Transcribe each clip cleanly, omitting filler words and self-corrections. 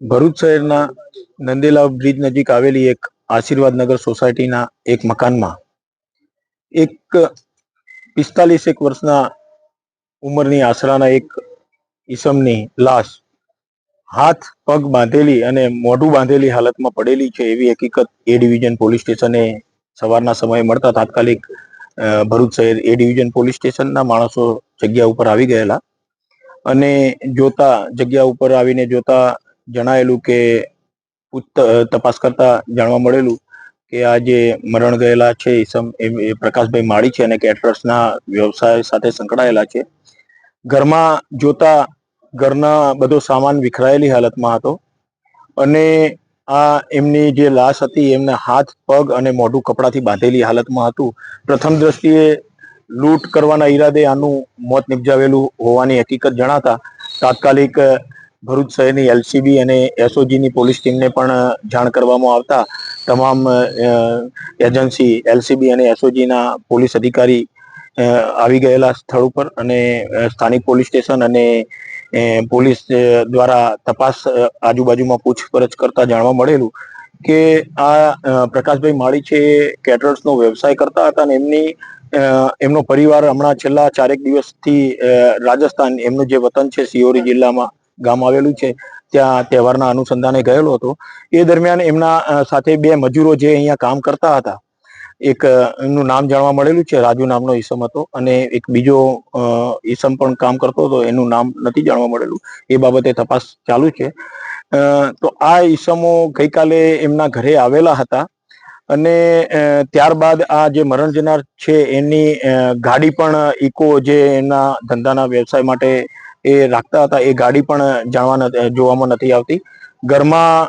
ભરૂચ શહેરના નંદેલા બ્રિજ નજીક આવેલી એક આશીર્વાદ નગર સોસાયટીના એક મકાનમાં એક 45 વર્ષના ઉંમરની આસરાના એક ઈસમની લાશ હાથ પગ બાંધેલી અને મોઢું બાંધેલી હાલતમાં પડેલી છે એવી હકીકત એ ડિવિઝન પોલીસ સ્ટેશને સવારના સમયે મળતા તાત્કાલિક ભરૂચ શહેર એ ડિવિઝન પોલીસ સ્ટેશનના માણસો જગ્યા ઉપર આવી ગયેલા અને જગ્યા ઉપર આવીને જોતા જણાયેલું કે તપાસ કરતા જાણવા મળેલું કે આ જે મરણ ગયેલા છે ઈસમ એ પ્રકાશભાઈ માળી છે અને કેટરર્સના વ્યવસાય સાથે સંકળાયેલા છે. ઘરમાં જોતા ઘરના બધો સામાન વિખરાયેલી હાલતમાં હતો અને આ એમની જે લાશ હતી એમના હાથ પગ અને મોઢું કપડાથી બાંધેલી હાલતમાં હતું. પ્રથમ દ્રષ્ટિએ લૂંટ કરવાના ઈરાદે આનું મોત નિપજાવેલું હોવાની હકીકત જણાતા તાત્કાલિક ભરૂચ શહેરની એલસીબી અને એસઓજીની પોલીસ ટીમને પણ જાણ કરવામાં આવતા તમામ એજન્સી એલસીબી અને એસઓજીના પોલીસ અધિકારી આવી ગયેલા સ્થળ ઉપર અને સ્થાનિક પોલીસ સ્ટેશન અને પોલીસ દ્વારા તપાસ આજુબાજુમાં પૂછપરછ કરતા જાણવા મળેલું કે આ પ્રકાશભાઈ માળી છે કેટરર્સનો વ્યવસાય કરતા હતા અને એમનો પરિવાર હમણાં છેલ્લા 4 દિવસથી રાજસ્થાન એમનું જે વતન છે સિયોરી જિલ્લામાં ગામ આવેલું છે ત્યાં તહેવારના અનુસંધાને ગયેલો હતો. એ દરમિયાન એમના સાથે 2 મજૂરો જે અહીંયા કામ કરતા હતા, એક એમનું નામ જાણવા મળેલું છે રાજુ નામનો ઈસમ હતો અને એક બીજો ઈસમ પણ કામ કરતો હતો, એનું નામ નથી જાણવા મળેલું. એ બાબતે તપાસ ચાલુ છે. તો આ ઈસમો ગઈકાલે એમના ઘરે આવેલા હતા અને ત્યારબાદ આ જે મરણ જનાર છે એની ગાડી પણ ઇકો જે એમના ધંધાના વ્યવસાય માટે એ રાખતા હતા એ ગાડી પણ જોવામાં નથી આવતી. ઘરમાં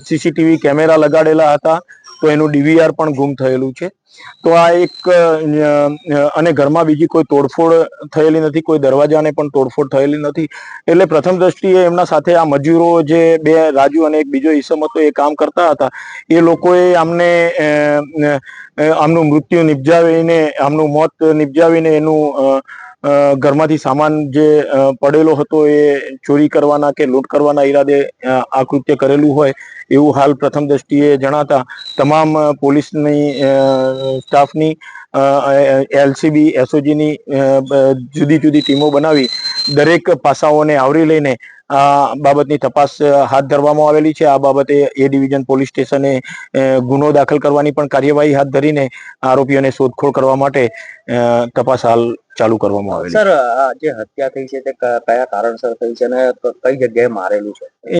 સીસીટીવી કેમેરા લગાડેલા હતા તો એનું ડીવીઆર પણ ગુમ થયેલું છે. તો આ એક અને ઘરમાં બીજી કોઈ તોડફોડ થયેલી નથી, કોઈ દરવાજાને પણ તોડફોડ થયેલી નથી. એટલે પ્રથમ દ્રષ્ટિએ એમના સાથે આ મજૂરો જે 2 રાજુ અને એક બીજો ઈસમ હતો એ કામ કરતા હતા, એ લોકોએ આમનું મૃત્યુ નિપજાવીને આમનું મોત નિપજાવીને એનું ઘરમાંથી સામાન જે પડેલો હતો એ ચોરી કરવાના કે લૂંટ કરવાના ઈરાદે આ કૃત્ય કરેલું હોય એવું હાલ પ્રથમ દ્રષ્ટિએ જણાતા તમામ પોલીસની સ્ટાફની એલસીબી એસઓજીની જુદી જુદી ટીમો બનાવી દરેક પાસાઓને આવરી લઈને આ બાબતની તપાસ હાથ ધરવામાં આવેલી છે. આ બાબતે એ ડિવિઝન પોલીસ સ્ટેશને ગુનો દાખલ કરવાની પણ કાર્યવાહી હાથ ધરીને આરોપીઓને શોધખોળ કરવા માટે તપાસ હાલ ચાલુ કરવામાં આવેલી છે. સર, આ જે હત્યા થઈ છે તે કયા કારણસર થઈ છે અને કઈ જગ્યાએ મારેલું છે?